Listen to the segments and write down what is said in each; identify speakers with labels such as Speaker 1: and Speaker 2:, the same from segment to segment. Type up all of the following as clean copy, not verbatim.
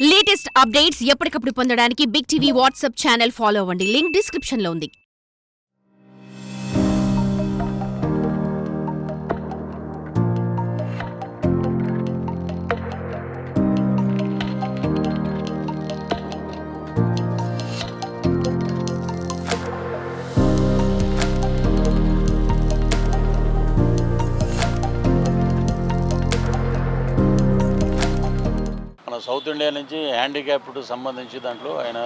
Speaker 1: Latest updates ఎప్పటికప్పుడు పొందడానికి big TV WhatsApp channel follow అవ్వండి. లింక్ డిస్క్రిప్షన్ లో ఉంది.
Speaker 2: మన సౌత్ ఇండియా నుంచి హ్యాండిక్యాప్డ్ సంబంధించి దాంట్లో ఆయన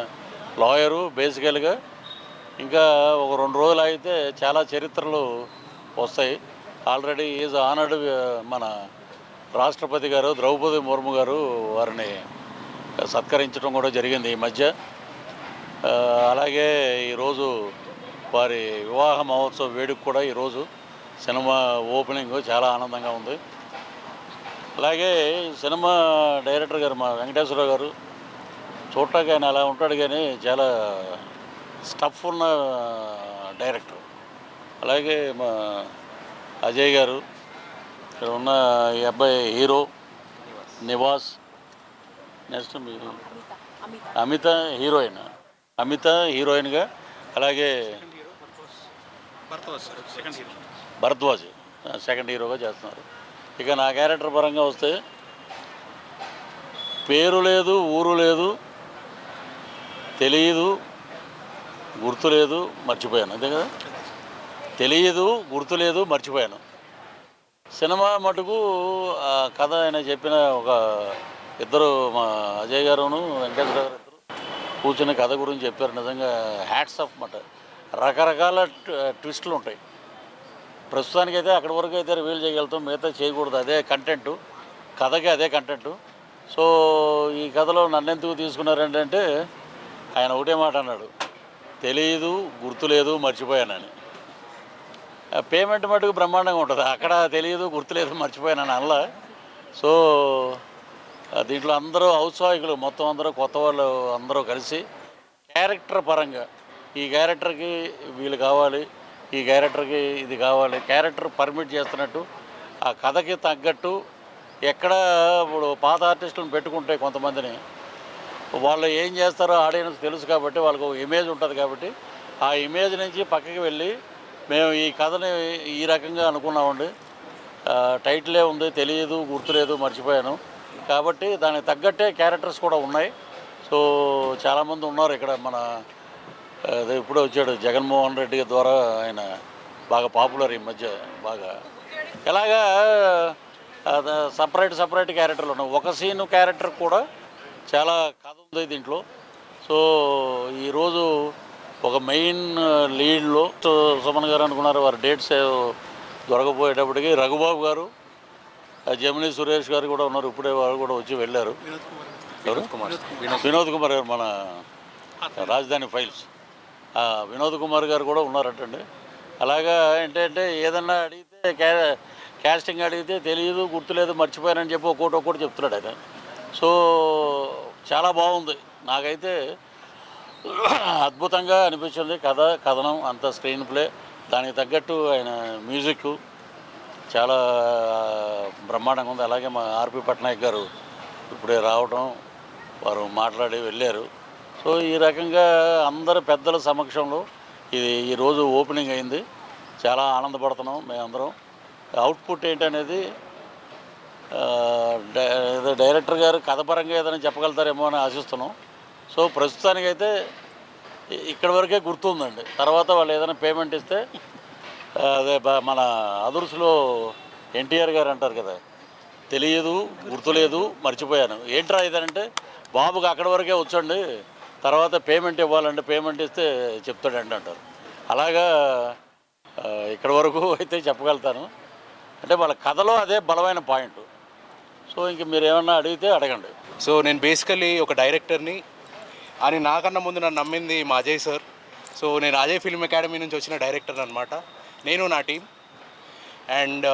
Speaker 2: లాయరు బేసికల్గా. ఇంకా ఒక 2 రోజులు అయితే చాలా చరిత్రలు వస్తాయి. ఆల్రెడీ ఈజ్ ఆనర్డ్ మన రాష్ట్రపతి గారు ద్రౌపది ముర్ము గారు వారిని సత్కరించడం కూడా జరిగింది ఈ మధ్య. అలాగే ఈరోజు వారి వివాహ మహోత్సవ వేడుక కూడా ఈరోజు సినిమా ఓపెనింగ్ చాలా ఆనందంగా ఉంది. అలాగే సినిమా డైరెక్టర్ గారు మా వెంకటేశ్వరరావు గారు చూడటానికి ఆయన అలా ఉంటాడు, కానీ చాలా స్టఫ్ ఉన్న డైరెక్టర్. అలాగే మా అజయ్ గారు, ఇక్కడ ఉన్న ఈ అబ్బాయి హీరో నివాస్, నెక్స్ట్ మీరు అమిత హీరోయిన్గా, అలాగే భరద్వాజ్ సెకండ్ హీరోగా చేస్తున్నారు. ఇక నా క్యారెక్టర్ పరంగా వస్తే పేరు లేదు, ఊరు లేదు, తెలియదు, గుర్తు లేదు, మర్చిపోయాను. అంతే కదా, తెలియదు, గుర్తు లేదు, మర్చిపోయాను. సినిమా మటుకు ఆ కథ ఆయన చెప్పిన ఒక ఇద్దరు మా అజయ్ గారును వెంకటేశ్వర గారు ఇద్దరు కూర్చుని కథ గురించి చెప్పారు. నిజంగా హ్యాట్స్ ఆఫ్ మాట. రకరకాల ట్విస్టులు ఉంటాయి. ప్రస్తుతానికైతే అక్కడి వరకు అయితే రివీల్ చేయగలుగుతాం, మిగతా చేయకూడదు. అదే కంటెంటు, కథకి అదే కంటెంటు. సో ఈ కథలో నన్నెందుకు తీసుకున్నారంటే ఆయన ఒకటే మాట అన్నాడు, తెలియదు, గుర్తులేదు, మర్చిపోయానని. పేమెంట్ మటుకు బ్రహ్మాండంగా ఉంటుంది. అక్కడ తెలియదు, గుర్తులేదు, మర్చిపోయానని అనలా. సో దీంట్లో అందరూ ఔత్సాహికులు మొత్తం అందరూ కొత్త వాళ్ళు అందరూ కలిసి క్యారెక్టర్ పరంగా ఈ క్యారెక్టర్కి వీళ్ళు కావాలి, ఈ క్యారెక్టర్కి ఇది కావాలి, క్యారెక్టర్ పర్మిట్ చేస్తున్నట్టు ఆ కథకి తగ్గట్టు. ఎక్కడ ఇప్పుడు పాత ఆర్టిస్టులను పెట్టుకుంటే కొంతమందిని వాళ్ళు ఏం చేస్తారో ఆడియన్స్ తెలుసు కాబట్టి వాళ్ళకు ఇమేజ్ ఉంటుంది కాబట్టి ఆ ఇమేజ్ నుంచి పక్కకి వెళ్ళి మేము ఈ కథని ఈ రకంగా అనుకున్నామండి, టైటిలే ఉంది, తెలియదు, గుర్తులేదు, మర్చిపోయాను కాబట్టి దానికి తగ్గట్టే క్యారెక్టర్స్ కూడా ఉన్నాయి. సో చాలామంది ఉన్నారు ఇక్కడ. మన ఇప్పుడే వచ్చాడు జగన్మోహన్ రెడ్డి ద్వారా, ఆయన బాగా పాపులర్ ఈ మధ్య బాగా. ఎలాగా సపరేట్ క్యారెక్టర్లు ఉన్నాయి. ఒక సీను క్యారెక్టర్ కూడా చాలా కథ ఉంది దీంట్లో. సో ఈరోజు ఒక మెయిన్ లీడ్లో సుమన్ గారు అనుకున్నారు, వారి డేట్స్ దొరకపోయేటప్పటికి రఘుబాబు గారు, జమినీ సురేష్ గారు కూడా ఉన్నారు. ఇప్పుడే వారు కూడా వచ్చి వెళ్ళారు. వినోద్ కుమార్ గారు, మన రాజధాని ఫైల్స్ వినోద్ కుమార్ గారు కూడా ఉన్నారటండి. అలాగా ఏంటంటే ఏదన్నా అడిగితే క్యాస్టింగ్ అడిగితే తెలియదు, గుర్తులేదు, మర్చిపోయానని చెప్పి ఒక్కోటి చెప్తున్నాడు ఆయన. సో చాలా బాగుంది. నాకైతే అద్భుతంగా అనిపించింది. కథనం అంత స్క్రీన్ ప్లే, దానికి తగ్గట్టు ఆయన మ్యూజిక్ చాలా బ్రహ్మాండంగా ఉంది. అలాగే మా ఆర్పి పట్నాయక్ గారు ఇప్పుడే రావడం, వారు మాట్లాడి వెళ్ళారు. సో ఈ రకంగా అందరు పెద్దల సమక్షంలో ఇది ఈరోజు ఓపెనింగ్ అయింది. చాలా ఆనందపడుతున్నాం మేమందరం. అవుట్పుట్ ఏంటనేది డైరెక్టర్ గారు కథపరంగా ఏదైనా చెప్పగలుగుతారేమో అని ఆశిస్తున్నాం. సో ప్రస్తుతానికైతే ఇక్కడి వరకే గుర్తుందండి. తర్వాత వాళ్ళు ఏదైనా పేమెంట్ ఇస్తే అదే మన అదుర్స్లో ఎన్టీఆర్ గారు అంటారు కదా, తెలియదు, గుర్తులేదు, మర్చిపోయాను. ఏంట్రా ఇదనంటే, బాబుకి అక్కడి వరకే వచ్చండి, తర్వాత పేమెంట్ ఇవ్వాలంటే పేమెంట్ ఇస్తే చెప్తాడండి అంటారు. అలాగా ఇక్కడి వరకు అయితే చెప్పగలుగుతాను. అంటే వాళ్ళ కథలో అదే బలమైన పాయింట్. సో ఇంక మీరు ఏమన్నా అడిగితే అడగండి.
Speaker 3: సో నేను బేసికలీ ఒక డైరెక్టర్ని అని నాకన్నా ముందు నన్ను నమ్మింది మా అజయ్ సార్. సో నేను అజయ్ ఫిల్మ్ అకాడమీ నుంచి వచ్చిన డైరెక్టర్ అనమాట, నేను నా టీం. అండ్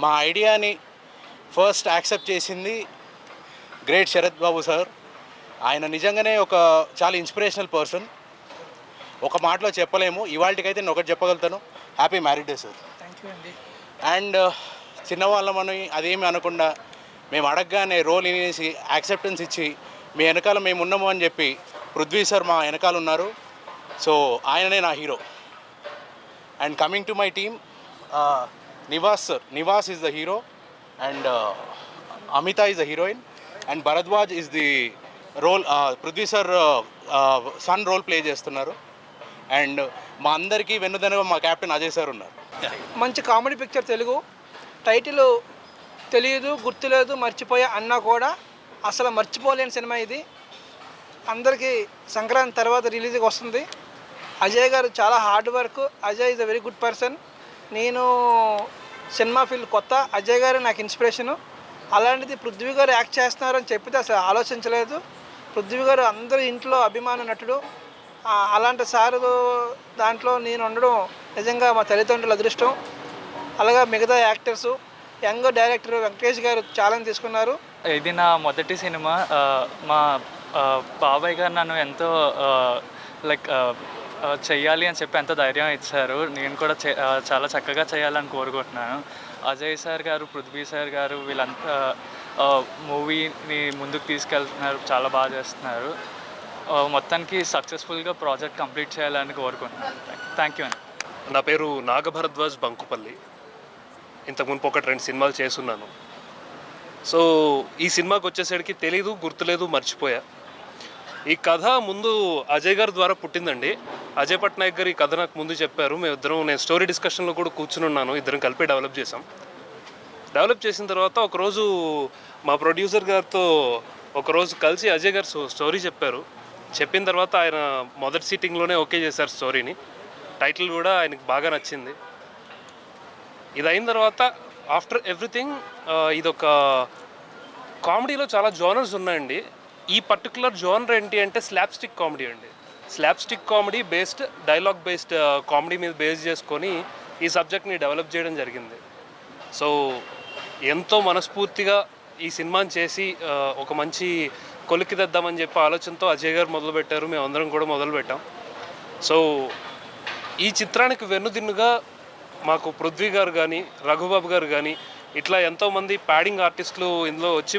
Speaker 3: మా ఐడియాని ఫస్ట్ యాక్సెప్ట్ చేసింది గ్రేట్ శరత్ బాబు సార్. ఆయన నిజంగానే ఒక చాలా ఇన్స్పిరేషనల్ పర్సన్. ఒక మాటలో చెప్పలేము. ఇవాళకైతే నేను ఒకటి చెప్పగలుగుతాను, happy married day sir.
Speaker 4: Thank you అండి.
Speaker 3: అండ్ చిన్నవాళ్ళమని అదేమి అనకుండా మేము అడగగానే రోల్ ఇనేసి యాక్సెప్టెన్స్ ఇచ్చి మీ వెనకాల మేము ఉన్నాము అని చెప్పి పృథ్వీ సార్ మా వెనకాల ఉన్నారు. సో ఆయననే నా hero. And coming to my team, Nivas sir, Nivas is the hero and Amitha is the heroine and Bharadwaj is the role, Prithvi sir son role play చేస్తున్నారు. అండ్ మా అందరికీ వెన్నుదన్నుగా మా కెప్టెన్ అజయ్ సార్ ఉన్నారు.
Speaker 4: మంచి కామెడీ పిక్చర్ తెలుగు. టైటిల్ తెలియదు, గుర్తులేదు, మర్చిపోయా అన్నా కూడా అసలు మర్చిపోలేని సినిమా ఇది. అందరికీ సంక్రాంతి తర్వాత రిలీజ్కి వస్తుంది. అజయ్ గారు చాలా hard work. Ajay is a very good person. నేను సినిమా ఫీల్డ్ కొత్త, అజయ్ గారు నాకు ఇన్స్పిరేషను. అలాంటిది పృథ్వీ గారు యాక్ట్ చేస్తున్నారు అని చెప్పితే అసలు ఆలోచించలేదు. పృథ్వీ గారు అందరి ఇంట్లో అభిమాన నటుడు. అలాంటి సారు దాంట్లో నేను ఉండడం నిజంగా మా తల్లిదండ్రుల అదృష్టం. అలాగే మిగతా యాక్టర్సు, యంగ్ డైరెక్టర్ వెంకటేష్ గారు ఛాలెంజ్ తీసుకున్నారు.
Speaker 5: ఇది నా మొదటి సినిమా. మా బాబాయ్ గారు నన్ను ఎంతో లైక్ చెయ్యాలి అని చెప్పి ఎంతో ధైర్యం ఇచ్చారు. నేను కూడా చాలా చక్కగా చేయాలని కోరుకుంటున్నాను. అజయ్ సార్ గారు, పృథ్వీ సార్ గారు వీళ్ళంతా మూవీని ముందుకు తీసుకెళ్తున్నారు, చాలా బాగా చేస్తున్నారు. మొత్తానికి సక్సెస్ఫుల్గా ప్రాజెక్ట్ కంప్లీట్ చేయాలని కోరుకుంటున్నాను. థ్యాంక్ యూ అండి.
Speaker 6: నా పేరు నాగభరద్వాజ్ బంకుపల్లి. ఇంతకుముందు ఒక 2 సినిమాలు చేస్తున్నాను. సో ఈ సినిమాకి వచ్చేసరికి తెలీదు, గుర్తులేదు, మర్చిపోయా. ఈ కథ ముందు అజయ్ గారి ద్వారా పుట్టిందండి. అజయ్ పట్నాయక్ గారు ఈ కథ నాకు ముందు చెప్పారు. నేను స్టోరీ డిస్కషన్లో కూడా కూర్చుని ఉన్నాను. ఇద్దరం కలిపి డెవలప్ చేసాం. డెవలప్ చేసిన తర్వాత ఒకరోజు మా ప్రొడ్యూసర్ గారితో ఒకరోజు కలిసి అజయ్ గారు స్టోరీ చెప్పారు. చెప్పిన తర్వాత ఆయన మొదటి సిట్టింగ్లోనే ఓకే చేశారు స్టోరీని. టైటిల్ కూడా ఆయనకు బాగా నచ్చింది. ఇది అయిన తర్వాత ఆఫ్టర్ ఎవ్రీథింగ్ ఇదొక కామెడీలో చాలా జోనర్స్ ఉన్నాయండి. ఈ పర్టికులర్ జోనర్ ఏంటి అంటే స్లాప్స్టిక్ కామెడీ అండి. Slapstick comedy based, dialogue based comedy మీద బేస్ చేసుకొని ఈ సబ్జెక్ట్ని డెవలప్ చేయడం జరిగింది. సో ఎంతో మనస్ఫూర్తిగా ఈ సినిమాని చేసి ఒక మంచి కొలిక్కి తెద్దామని చెప్పి ఆలోచనతో అజయ్ గారు మొదలుపెట్టారు, మేమందరం కూడా మొదలుపెట్టాం. సో ఈ చిత్రానికి వెన్నుదిన్నుగా మాకు పృథ్వీ గారు కానీ, రఘుబాబు గారు కానీ ఇట్లా ఎంతోమంది ప్యాడింగ్ ఆర్టిస్టులు ఇందులో వచ్చి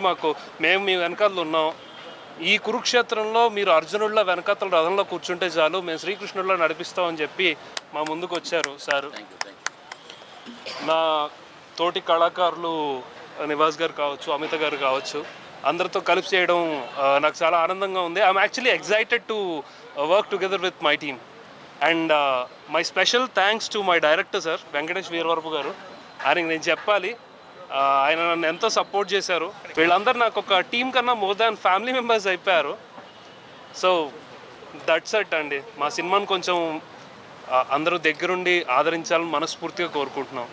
Speaker 6: మేము మీ వెనకాల ఉన్నాం. ఈ కురుక్షేత్రంలో మీరు అర్జునుడిలో వెనకాతల రథంలో కూర్చుంటే చాలు, మేము శ్రీకృష్ణుడిలో నడిపిస్తామని చెప్పి మా ముందుకు వచ్చారు సారు. నా తోటి కళాకారులు నివాస్ గారు కావచ్చు, అమిత గారు కావచ్చు, అందరితో కలిసి చేయడం నాకు చాలా ఆనందంగా ఉంది. I'm actually excited to work together with my team. And my special thanks to my director sir Venkatesh Veeravarapu గారు. ఆయనకి నేను చెప్పాలి, ఆయన నన్ను ఎంతో సపోర్ట్ చేశారు. వీళ్ళందరూ నాకు ఒక టీం కన్నా మోర్ దాన్ ఫ్యామిలీ మెంబర్స్ అయిపోయారు. సో దట్స్ ఇట్ అండి. మా సినిమాని కొంచెం అందరూ దగ్గరుండి ఆదరించాలని మనస్ఫూర్తిగా కోరుకుంటున్నాం.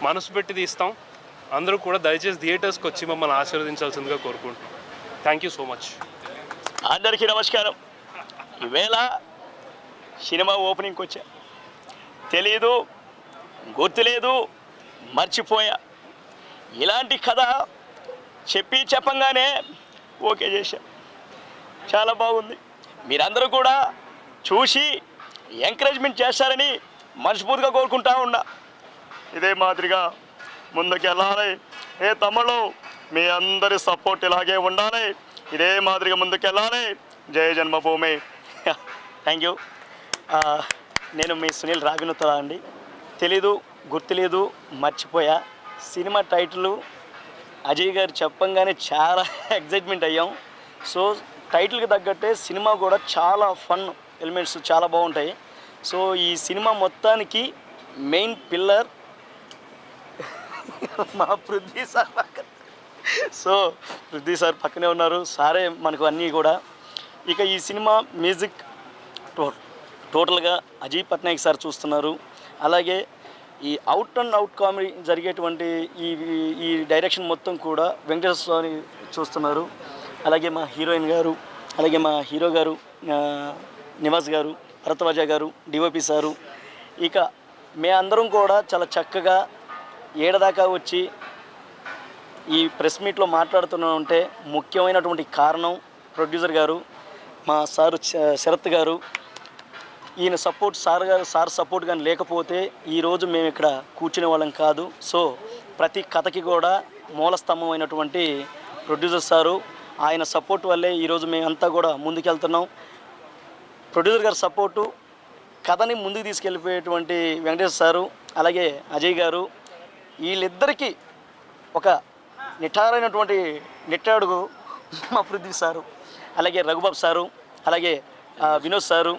Speaker 6: మనసు పెట్టి తీస్తాం. అందరూ కూడా దయచేసి థియేటర్స్కి వచ్చి మమ్మల్ని ఆశీర్వదించాల్సిందిగా కోరుకుంటున్నాం. Thank you so much.
Speaker 7: అందరికీ నమస్కారం. ఈవేళ సినిమా ఓపెనింగ్కి వచ్చా. తెలీదు, గుర్తులేదు, మర్చిపోయా. ఇలాంటి కథ చెప్పంగానే ఓకే చేశా. చాలా బాగుంది. మీరందరూ కూడా చూసి ఎంకరేజ్మెంట్ చేస్తారని మనస్ఫూర్తిగా కోరుకుంటా ఉన్నా. ఇదే మాదిరిగా ముందుకెళ్ళాలి. తమ్ముళ్ళు మీ అందరి సపోర్ట్ ఇలాగే ఉండాలి. ఇదే మాదిరిగా ముందుకెళ్ళాలి. జయ జన్మభూమి. Thank you. నేను మీ సునీల్ రావినుతలా అండి. తెలీదు, గుర్తులేదు, మర్చిపోయా. సినిమా టైటిల్ అజయ్ గారు చెప్పంగానే చాలా ఎగ్జైట్మెంట్ అయ్యాం. సో టైటిల్కి తగ్గట్టే సినిమా కూడా చాలా ఫన్ ఎలిమెంట్స్ చాలా బాగుంటాయి. సో ఈ సినిమా మొత్తానికి మెయిన్ పిల్లర్ మా పృథ్వీ సార్ పక్కన. సో పృథ్వీ సార్ పక్కనే ఉన్నారు. సారే మనకు అన్నీ కూడా. ఇక ఈ సినిమా మ్యూజిక్ టోటల్గా అజయ్ పట్నాయక్ సార్ చూస్తున్నారు. అలాగే ఈ అవుట్ అండ్ అవుట్ కామెడీ జరిగేటువంటి ఈ డైరెక్షన్ మొత్తం కూడా వెంకటేశ్వర స్వామి చూస్తున్నారు. అలాగే మా హీరోయిన్ గారు, అలాగే మా హీరో గారు నివాస్ గారు, భరద్వాజ గారు, డిఓపి సారు. ఇక మే అందరం కూడా చాలా చక్కగా ఏడదాకా వచ్చి ఈ ప్రెస్ మీట్లో మాట్లాడుతున్నామంటే ముఖ్యమైనటువంటి కారణం ప్రొడ్యూసర్ గారు, మా సారు శరత్ గారు. ఈయన సపోర్ట్ సార్ సపోర్ట్ కానీ లేకపోతే ఈరోజు మేము ఇక్కడ కూర్చునే వాళ్ళం కాదు. సో ప్రతి కథకి కూడా మూల స్తంభం అయినటువంటి ప్రొడ్యూసర్ సారు, ఆయన సపోర్ట్ వల్లే ఈరోజు మేమంతా కూడా ముందుకెళ్తున్నాం. ప్రొడ్యూసర్ గారి సపోర్టు, కథని ముందుకు తీసుకెళ్ళిపోయేటువంటి వెంకటేశ్వర సారు, అలాగే అజయ్ గారు, వీళ్ళిద్దరికీ ఒక నిఠారైనటువంటి నిట్టాడుగు మా పృథ్వీ సారు, అలాగే రఘుబాబు సారు, అలాగే వినోద్ సారు,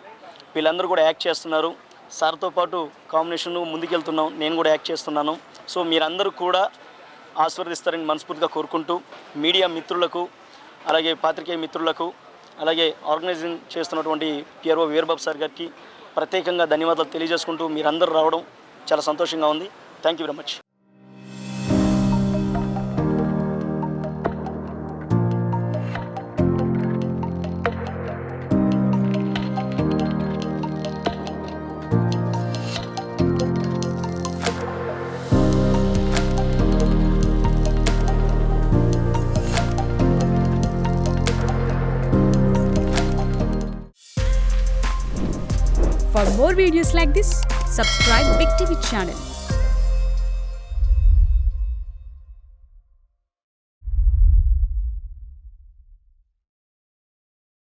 Speaker 7: వీళ్ళందరూ కూడా యాక్ట్ చేస్తున్నారు. సార్తో పాటు కాంబినేషన్ ముందుకెళ్తున్నాం, నేను కూడా యాక్ట్ చేస్తున్నాను. సో మీరందరూ కూడా ఆశీర్వదిస్తారని మనస్ఫూర్తిగా కోరుకుంటూ, మీడియా మిత్రులకు, అలాగే పాత్రికేయ మిత్రులకు, అలాగే ఆర్గనైజింగ్ చేస్తున్నటువంటి పిఆర్ఓ వీరబాబు సార్ గారికి ప్రత్యేకంగా ధన్యవాదాలు తెలియజేసుకుంటూ మీరందరూ రావడం చాలా సంతోషంగా ఉంది. Thank you very much.
Speaker 8: For more videos like this, subscribe Big TV channel.